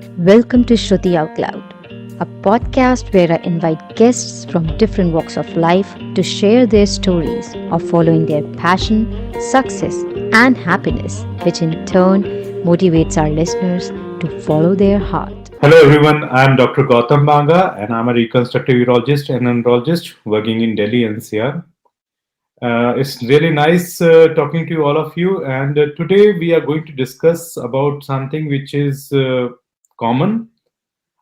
Welcome to Shruti Out Loud, a podcast where I invite guests from different walks of life to share their stories of following their passion, success, and happiness, which in turn motivates our listeners to follow their heart. Hello everyone, I am Dr. Gautam Banga and I'm a reconstructive urologist and neurologist working in Delhi NCR. It's really nice talking to all of you, and today we are going to discuss about something which is common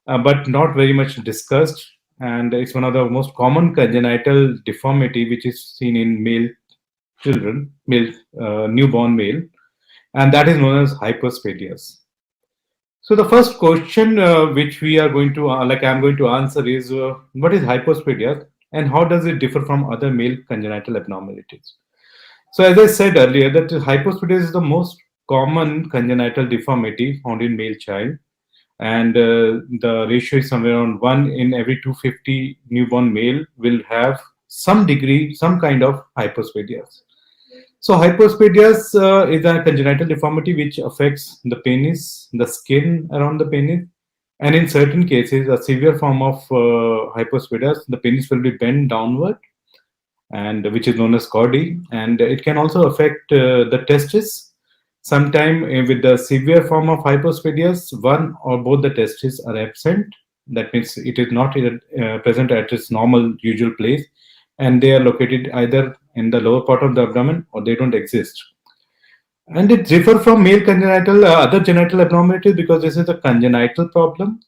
but not very much discussed, and it's one of the most common congenital deformity which is seen in male children, male newborn male, and that is known as hypospadias. So the first question which we are going to, I'm going to answer is, what is hypospadia and how does it differ from other male congenital abnormalities? So as I said earlier, that hypospadia is the most common congenital deformity found in male child, and the ratio is somewhere around 1 in every 250 newborn male will have some degree, some kind of hypospadias. So hypospadias is a congenital deformity which affects the penis, the skin around the penis, and in certain cases, a severe form of hypospadias, the penis will be bent downward, and which is known as cordy, and it can also affect the testes. Sometime with the severe form of hypospadias, one or both the testes are absent. That means it is not present at its normal usual place, and they are located either in the lower part of the abdomen or they don't exist. And it differs from male congenital other genital abnormalities because this is a congenital problem.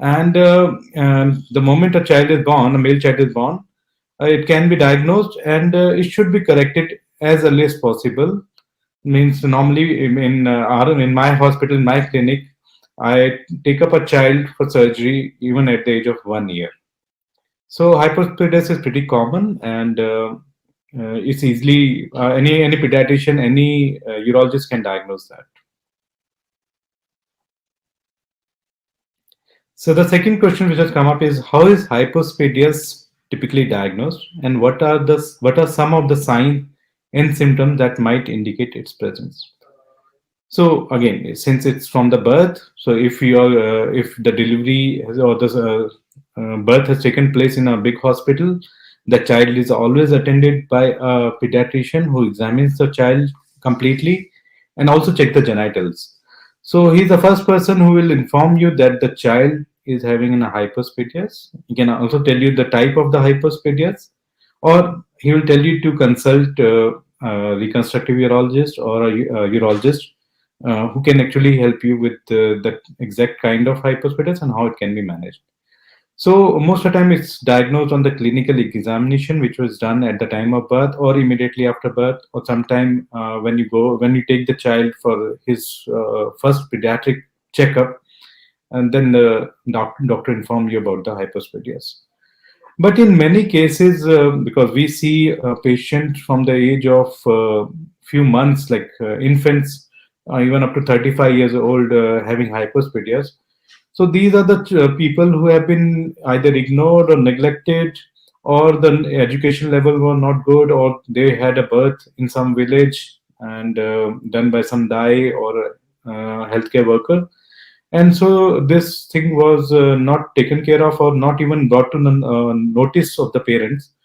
And the moment a child is born, a male child is born, it can be diagnosed and it should be corrected as early as possible. Means normally in my hospital, in my clinic, I take up a child for surgery even at the age of 1 year. So hypospadias is pretty common, and it's easily any pediatrician, any urologist can diagnose that. So the second question which has come up is, how is hypospadias typically diagnosed, and what are some of the signs and symptoms that might indicate its presence? So again, since it's from the birth, so if the delivery or the birth has taken place in a big hospital, the child is always attended by a pediatrician who examines the child completely and also check the genitals. So he's the first person who will inform you that the child is having a hypospadias. He can also tell you the type of the hypospadias, or he will tell you to consult a reconstructive urologist or a urologist who can actually help you with the exact kind of hypospadias and how it can be managed. So most of the time it's diagnosed on the clinical examination, which was done at the time of birth or immediately after birth, or sometime when you take the child for his first pediatric checkup, and then the doctor inform you about the hypospadias. But in many cases, because we see a patient from the age of few months, like infants, even up to 35 years old, having hypospadias. So these are the people who have been either ignored or neglected, or the education level were not good, or they had a birth in some village and done by some dai or healthcare worker, and so this thing was not taken care of or not even brought to the notice of the parents,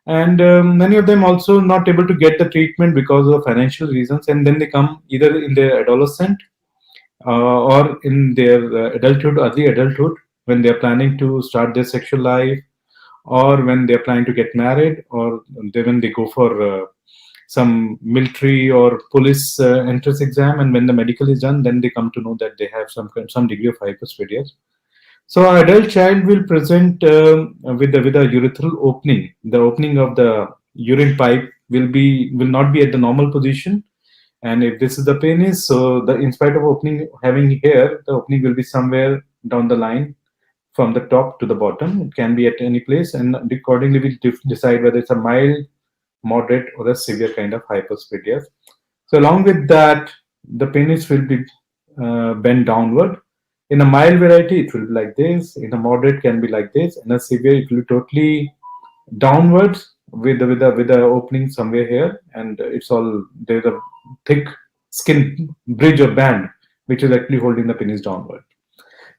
and many of them also not able to get the treatment because of financial reasons, and then they come either in their adolescent or in their adulthood, early adulthood, when they are planning to start their sexual life, or when they are planning to get married, or when they go for some military or police entrance exam, and when the medical is done, then they come to know that they have some degree of hypospadias. So our adult child will present with a urethral opening. The opening of the urine pipe will not be at the normal position, and if this is the penis, so the in spite of opening having here, the opening will be somewhere down the line from the top to the bottom. It can be at any place, and accordingly we'll decide whether it's a mild, moderate, or a severe kind of hypospadia. So along with that, the penis will be bent downward. In a mild variety, it will be like this. In a moderate, can be like this. In a severe, it will be totally downwards with the opening somewhere here, and it's all there's a thick skin bridge or band which is actually holding the penis downward.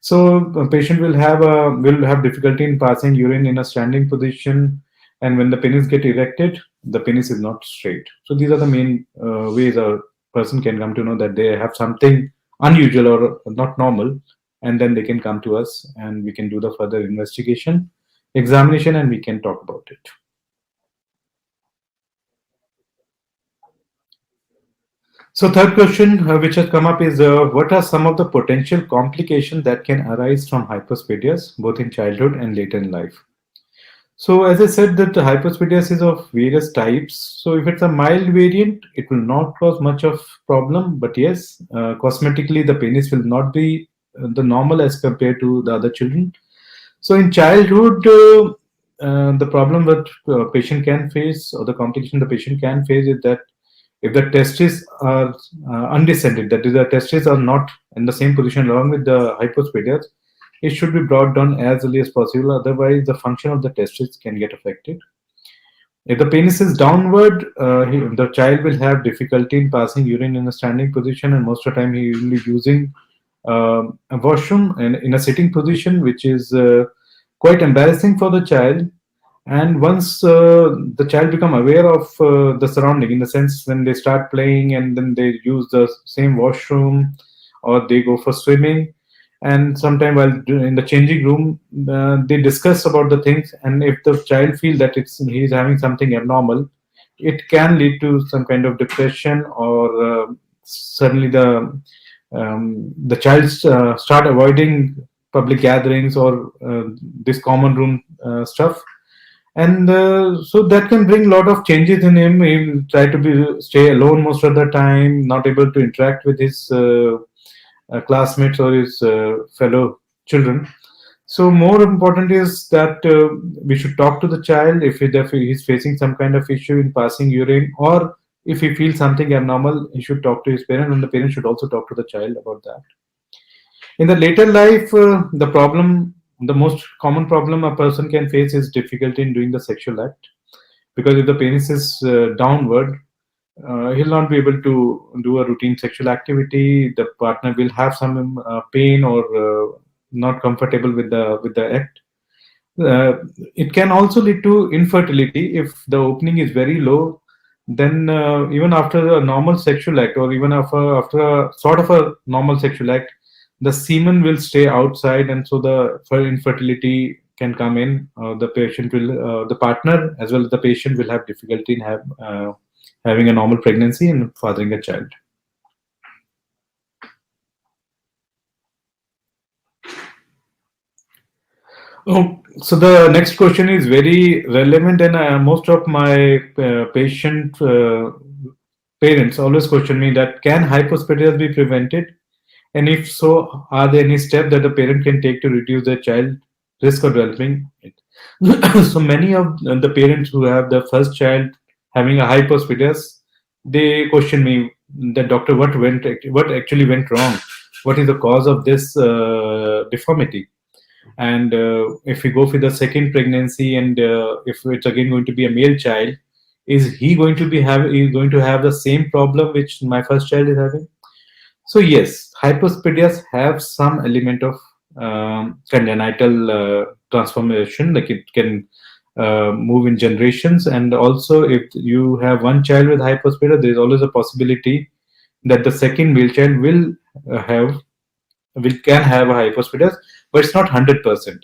So a patient will have difficulty in passing urine in a standing position, and when the penis get erected, the penis is not straight. So these are the main ways a person can come to know that they have something unusual or not normal, and then they can come to us, and we can do the further investigation, examination, and we can talk about it. So third question which has come up is what are some of the potential complications that can arise from hypospadias both in childhood and later in life? So as I said that the hypospadias is of various types. So if it's a mild variant, it will not cause much of problem. But yes, cosmetically the penis will not be the normal as compared to the other children. So in childhood, the problem that patient can face or the complication the patient can face is that if the testes are undescended, that is, the testes are not in the same position along with the hypospadias, it should be brought down as early as possible. Otherwise, the function of the testes can get affected. If the penis is downward, the child will have difficulty in passing urine in a standing position, and most of the time he will be using a washroom and in a sitting position, which is quite embarrassing for the child. And once the child become aware of the surrounding, in the sense when they start playing and then they use the same washroom or they go for swimming, and sometime while in the changing room they discuss about the things, and if the child feel that he's having something abnormal, it can lead to some kind of depression, or suddenly the child start avoiding public gatherings or this common room stuff. And so that can bring a lot of changes in him. He'll try to be stay alone most of the time, not able to interact with his classmates or his fellow children. So more important is that we should talk to the child if he's facing some kind of issue in passing urine, or if he feels something abnormal, he should talk to his parent, and the parent should also talk to the child about that. In the later life, the most common problem a person can face is difficulty in doing the sexual act, because if the penis is downward, he'll not be able to do a routine sexual activity. The partner will have some pain or not comfortable with the act. It can also lead to infertility if the opening is very low. Then even after a normal sexual act, or even after a sort of a normal sexual act, the semen will stay outside, and so the for infertility can come in. The partner as well as the patient will have difficulty in having a normal pregnancy and fathering a child. Oh, so the next question is very relevant, and most of my patient parents always question me that can hypospadias be prevented, and if so, are there any steps that the parent can take to reduce their child risk of developing it? So many of the parents who have the first child having a hypospadias, they question me that doctor, what actually went wrong? What is the cause of this deformity? And if we go for the second pregnancy, and if it's again going to be a male child, is going to have the same problem which my first child is having? So yes, hypospadias have some element of congenital transformation, like it can move in generations. And also, if you have one child with hypospadia, there is always a possibility that the second male child have will can have a hypospadias, but it's not 100%.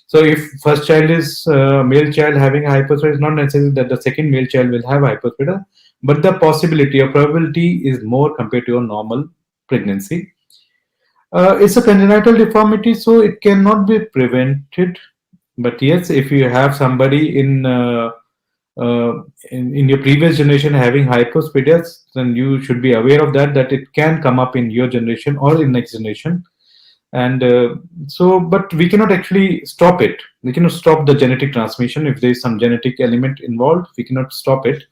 So if first child is male child having a hypospadias, it's not necessary that the second male child will have hypospadias, but the possibility or probability is more compared to a normal pregnancy. It's a congenital deformity, so it cannot be prevented. But yes, if you have somebody uh, in your previous generation having hypospadias, then you should be aware of that it can come up in your generation or in next generation. And but we cannot actually stop it. We cannot stop the genetic transmission. If there is some genetic element involved, we cannot stop it.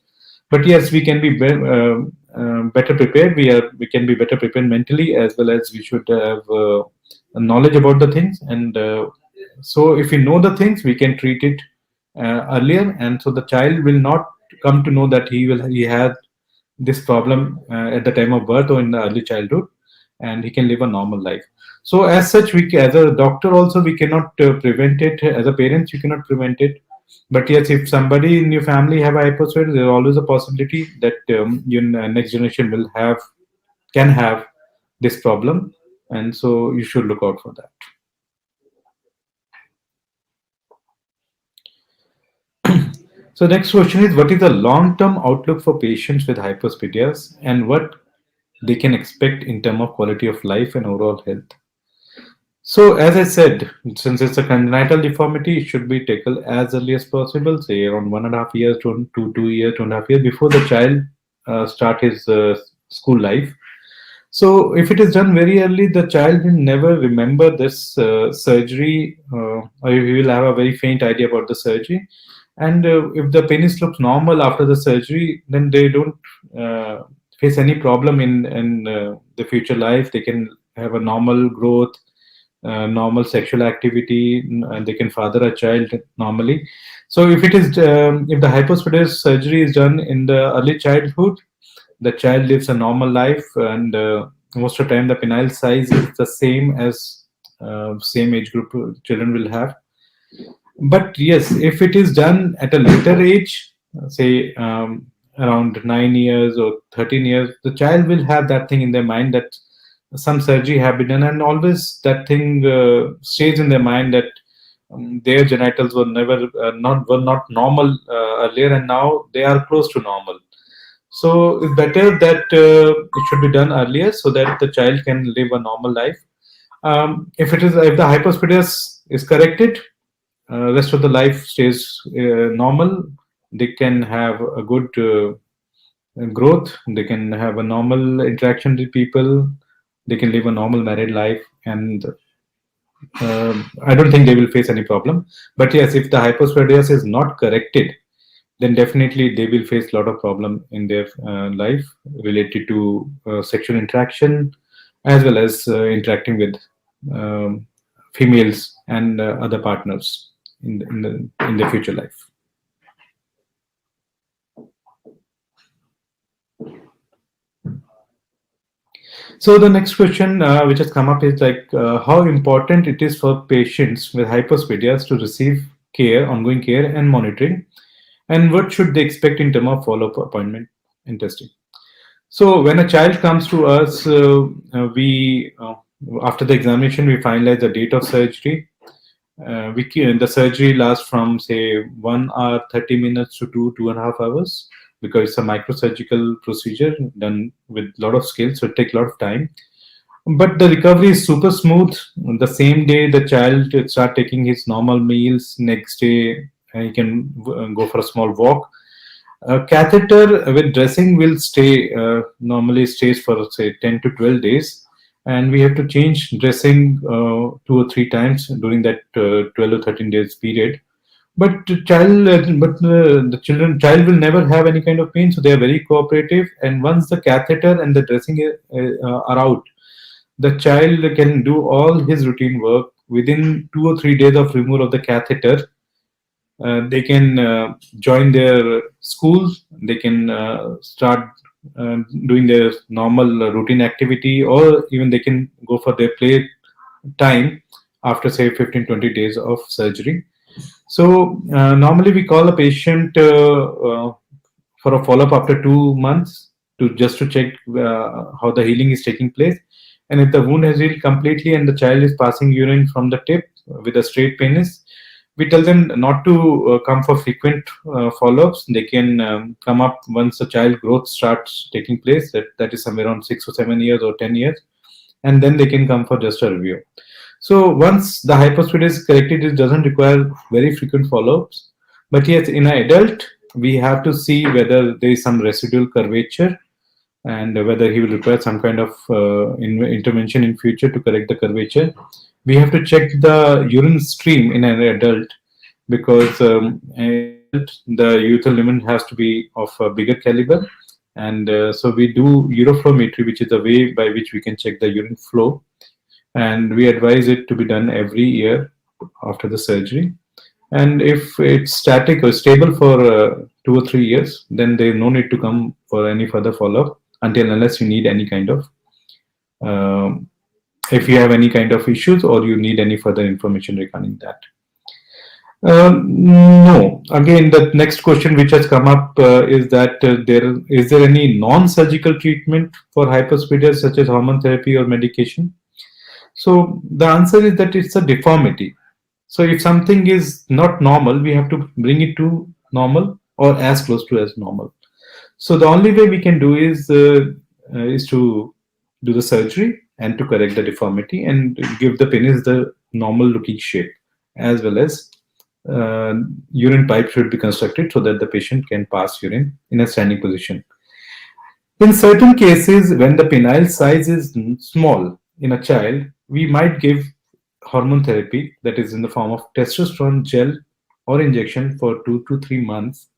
But yes, we can be better prepared. We can be better prepared mentally, as well as we should have knowledge about the things. And so if we know the things, we can treat it earlier, and so the child will not come to know that he had this problem at the time of birth or in the early childhood, and he can live a normal life. So as such, as a doctor also, we cannot prevent it. As a parent, you cannot prevent it. But yes, if somebody in your family have hypospadias, there's always a possibility that your next generation can have this problem, and so you should look out for that. So next question is, what is the long-term outlook for patients with hypospadias, and what they can expect in terms of quality of life and overall health? So, as I said, since it's a congenital deformity, it should be tackled as early as possible, say around 1.5 years to 2 years, 2.5 years before the child start his school life. So, if it is done very early, the child will never remember this surgery, or he will have a very faint idea about the surgery. And if the penis looks normal after the surgery, then they don't face any problem in the future life. They can have a normal growth, normal sexual activity, and they can father a child normally. So if the hypospadias surgery is done in the early childhood, the child lives a normal life, and most of the time the penile size is the same as same age group children will have. But yes, if it is done at a later age, say around 9 years or 13 years, the child will have that thing in their mind that some surgery have been done, and always that thing stays in their mind that their genitals were never not normal earlier, and now they are close to normal. So it's better that it should be done earlier so that the child can live a normal life. If the hypospadias is corrected, rest of the life stays normal. They can have a good growth. They can have a normal interaction with people. They can live a normal married life, and I don't think they will face any problem. But yes, if the hypospadias is not corrected, then definitely they will face a lot of problem in their life related to sexual interaction, as well as interacting with um, females and other partners in the future life. So the next question which has come up is like how important it is for patients with hypospadias to receive care, ongoing care and monitoring, and what should they expect in terms of follow-up appointment and testing. So when a child comes to us, we after the examination we finalize the date of surgery. The surgery lasts from say 1 hour 30 minutes to 2.5 hours, because it's a microsurgical procedure done with a lot of skill, so it takes a lot of time. But the recovery is super smooth. The same day the child start taking his normal meals. Next day he can go for a small walk. Catheter with dressing will stay normally stays for say 10 to 12 days, and we have to change dressing 2 or 3 times during that 12 or 13 days period. But the child will never have any kind of pain, so they are very cooperative. And once the catheter and the dressing are out, the child can do all his routine work within 2 or 3 days of removal of the catheter. They can join their schools. They can start doing their normal routine activity, or even they can go for their play time after say 15-20 days of surgery. So normally we call a patient for a follow-up after 2 months to just to check how the healing is taking place. And if the wound has healed completely and the child is passing urine from the tip with a straight penis, we tell them not to come for frequent follow-ups. They can come up once the child growth starts taking place. That is somewhere around 6 or 7 years or 10 years, and then they can come for just a review. So once the hypospadias is corrected, it doesn't require very frequent follow-ups. But yes, in an adult, we have to see whether there is some residual curvature, and whether he will require some kind of intervention in future to correct the curvature. We have to check the urine stream in an adult, because in adult the urethral lumen has to be of a bigger caliber, and so we do uroflowmetry, which is a way by which we can check the urine flow, and we advise it to be done every year after the surgery. And if it's static or stable for 2 or 3 years, then there's no need to come for any further follow-up until unless you need any kind of um if you have any kind of issues or you need any further information regarding that. No. Again, the next question which has come up is that there any non-surgical treatment for hypospadias such as hormone therapy or medication? So the answer is that it's a deformity. So if something is not normal, we have to bring it to normal or as close to as normal. So the only way we can do is to do the surgery and to correct the deformity and give the penis the normal looking shape, as well as uh, urine pipe should be constructed so that the patient can pass urine in a standing position. In certain cases, when the penile size is small in a child, we might give hormone therapy, that is in the form of testosterone gel or injection for 2 to 3 months,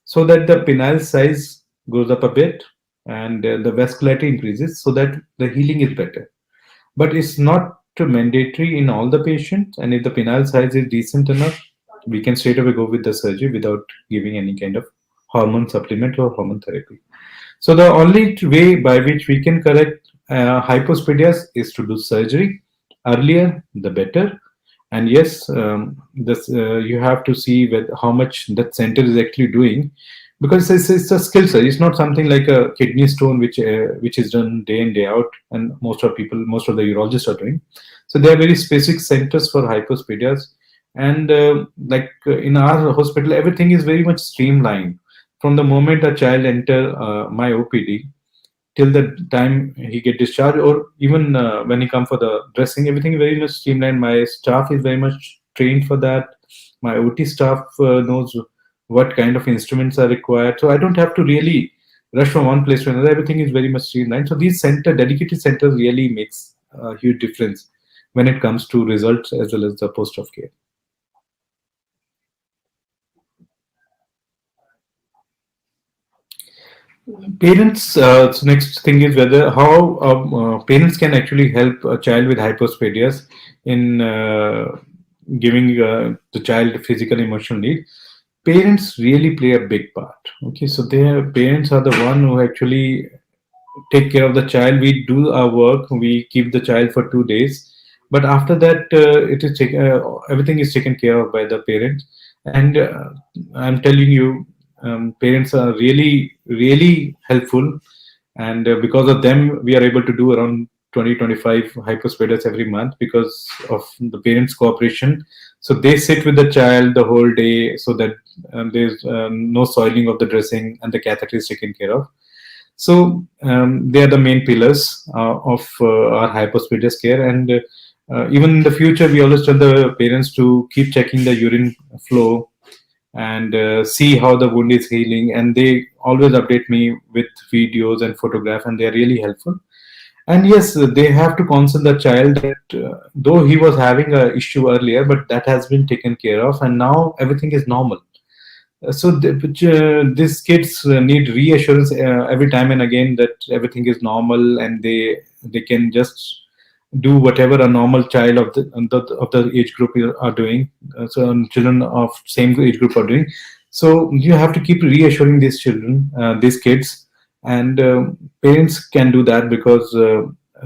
so that the penile size goes up a bit and the vascularity increases so that the healing is better. But it's not mandatory in all the patients, and if the penile size is decent enough, we can straight away go with the surgery without giving any kind of hormone supplement or hormone therapy. So the only way by which we can correct hypospadias is to do surgery. Earlier, the better. And yes, this you have to see with how much that center is actually doing, because it's a skill set. It's not something like a kidney stone which is done day in day out, and most of the urologists are doing. So there are very specific centers for hypospadias, and in our hospital, everything is very much streamlined. From the moment a child enter my OPD till the time he get discharged, or even when he come for the dressing, everything is very much streamlined. My staff is very much trained for that. My OT staff knows what kind of instruments are required, so I don't have to really rush from one place to another. Everything is very much streamlined. So these dedicated centers really makes a huge difference when it comes to results as well as the post of care. Parents. So next thing is whether how parents can actually help a child with hypospadias in giving the child physical emotional need. Parents really play a big part. Okay, so their parents are the one who actually take care of the child. We do our work. We keep the child for 2 days, but after that, everything is taken care of by the parents. And I'm telling you, parents are really helpful, and because of them, we are able to do around 20-25 hypospadias every month because of the parents' cooperation. So they sit with the child the whole day, so that there's no soiling of the dressing and the catheter is taken care of. So they are the main pillars of our hypospadias care, and even in the future, we always tell the parents to keep checking the urine flow and see how the wound is healing. And they always update me with videos and photographs, and they are really helpful. And yes, they have to counsel the child that though he was having a issue earlier, but that has been taken care of, and now everything is normal. These kids need reassurance every time and again that everything is normal, and they can just do whatever a normal child of the age group are doing. Children of same age group are doing. So you have to keep reassuring these children, these kids, and parents can do that because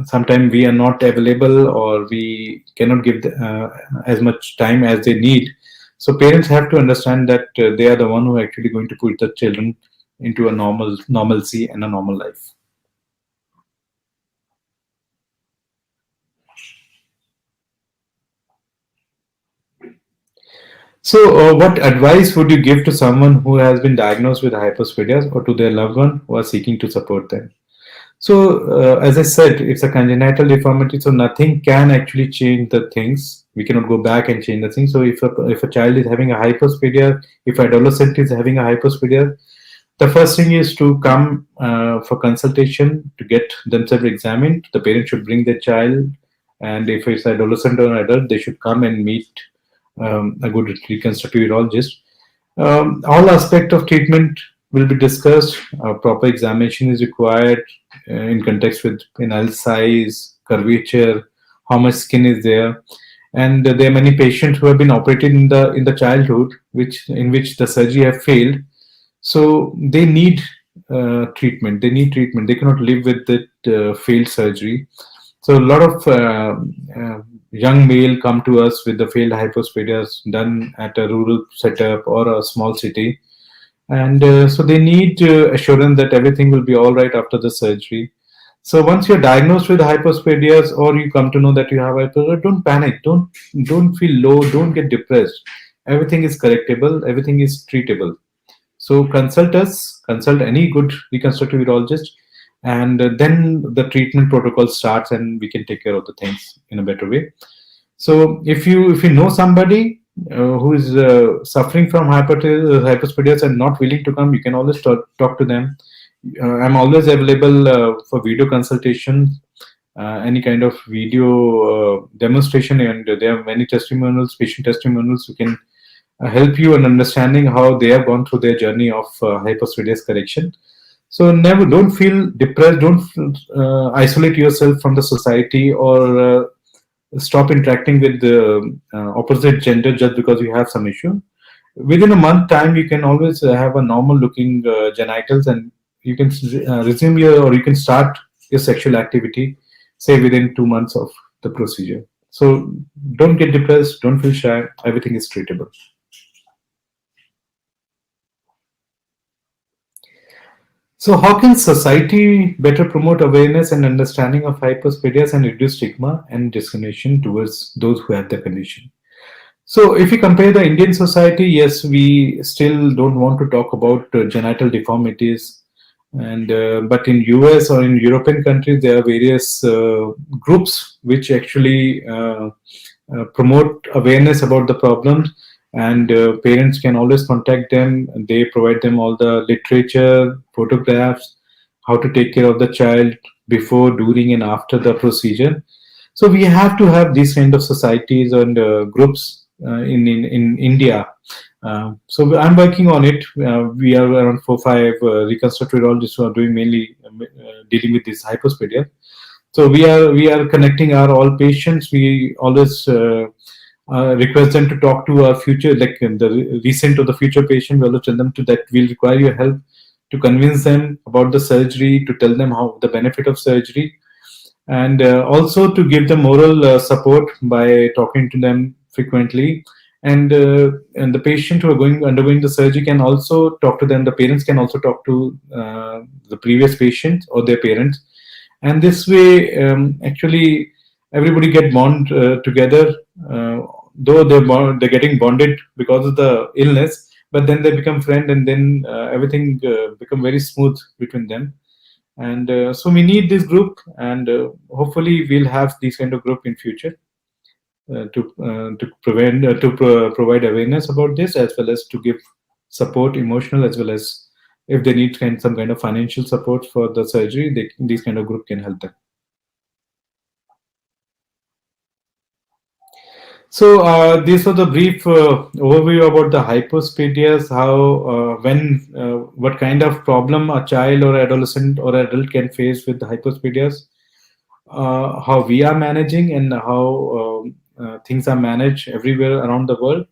sometimes we are not available or we cannot give as much time as they need. So parents have to understand that they are the one who are actually going to put the children into a normalcy and a normal life. So, what advice would you give to someone who has been diagnosed with hypospadias, or to their loved one who are seeking to support them? So, as I said, it's a congenital deformity, so nothing can actually change the things. We cannot go back and change the things. So, if a child is having a hypospadia, if adolescent is having a hypospadia, the first thing is to come for consultation to get themselves examined. The parent should bring their child, and if it's adolescent or adult, they should come and meet a good reconstructive urologist. All aspect of treatment will be discussed. Proper examination is required in context with penile size, curvature, how much skin is there, and there are many patients who have been operated in the childhood, which the surgery have failed. So they need treatment. They need treatment. They cannot live with that failed surgery. So a lot of uh, young male come to us with the failed hypospadias done at a rural setup or a small city, and so they need assurance that everything will be all right after the surgery. So once you're diagnosed with hypospadias, or you come to know that you have hypospadias, don't panic, don't feel low, don't get depressed. Everything is correctable, everything is treatable. So consult us, consult any good reconstructive urologist, and then the treatment protocol starts, and we can take care of the things in a better way. So if you know somebody who is suffering from hypospadias and not willing to come, you can always talk to them. I'm always available for video consultation, any kind of video demonstration, and there are many testimonials, patient testimonials, who can help you in understanding how they have gone through their journey of hypospadias correction. So never, don't feel depressed, don't isolate yourself from the society, or stop interacting with the opposite gender just because you have some issue. Within a month time, you can always have a normal looking genitals, and you can resume your, or you can start your sexual activity, say within 2 months of the procedure. So don't get depressed, don't feel shy, everything is treatable. So, how can society better promote awareness and understanding of hypospadias and reduce stigma and discrimination towards those who have the condition? So, if you compare the Indian society, yes, we still don't want to talk about genital deformities, and but in US or in European countries, there are various groups which actually promote awareness about the problems, and parents can always contact them. They provide them all the literature, photographs, how to take care of the child before, during, and after the procedure. So we have to have these kind of societies and groups in India. So I'm working on it. We are around 4 5 reconstructive urologists who are doing mainly dealing with this hypospadia. So we are connecting our all patients. We always request them to talk to our future, like the recent or the future patient. We'll tell them to that we'll require your help to convince them about the surgery, to tell them how the benefit of surgery, and also to give them moral support by talking to them frequently. And the patient who are going undergoing the surgery can also talk to them. The parents can also talk to the previous patient or their parents, and this way, actually, everybody get bond together. Though they're getting bonded because of the illness, but then they become friend, and then everything become very smooth between them. And so we need this group, and hopefully we'll have this kind of group in future to prevent provide awareness about this, as well as to give support, emotional, as well as if they need some kind of financial support for the surgery, these kind of group can help them. So this was a brief overview about the hypospadias, how, when, what kind of problem a child or adolescent or adult can face with the hypospadias, how we are managing, and how things are managed everywhere around the world.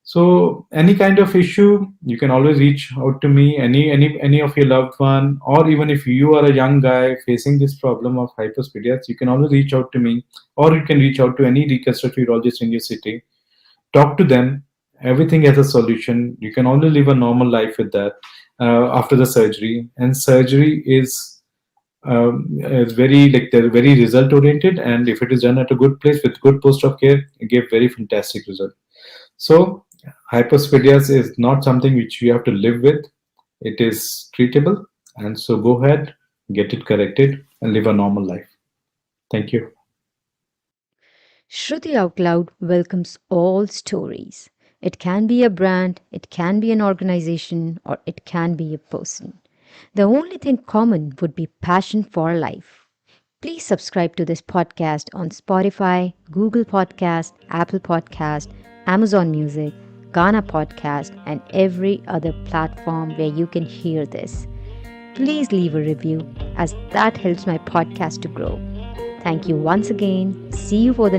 So any kind of issue, you can always reach out to me, any of your loved one, or even if you are a young guy facing this problem of hypospadias, you can always reach out to me, or you can reach out to any reconstructive urologist in your city. Talk to them. Everything has a solution. You can only live a normal life with that after the surgery. And surgery is very, like, they're very result oriented, and if it is done at a good place with good post-op care, it gives very fantastic result. So hypospadias is not something which you have to live with. It is treatable, and so go ahead, get it corrected, and live a normal life. Thank you. Shruti Out Loud welcomes all stories. It can be a brand, it can be an organization, or it can be a person. The only thing common would be passion for life. Please subscribe to this podcast on Spotify, Google Podcast, Apple Podcast, Amazon Music, Ghana Podcast, and every other platform where you can hear this. Please leave a review, as that helps my podcast to grow. Thank you once again. See you for the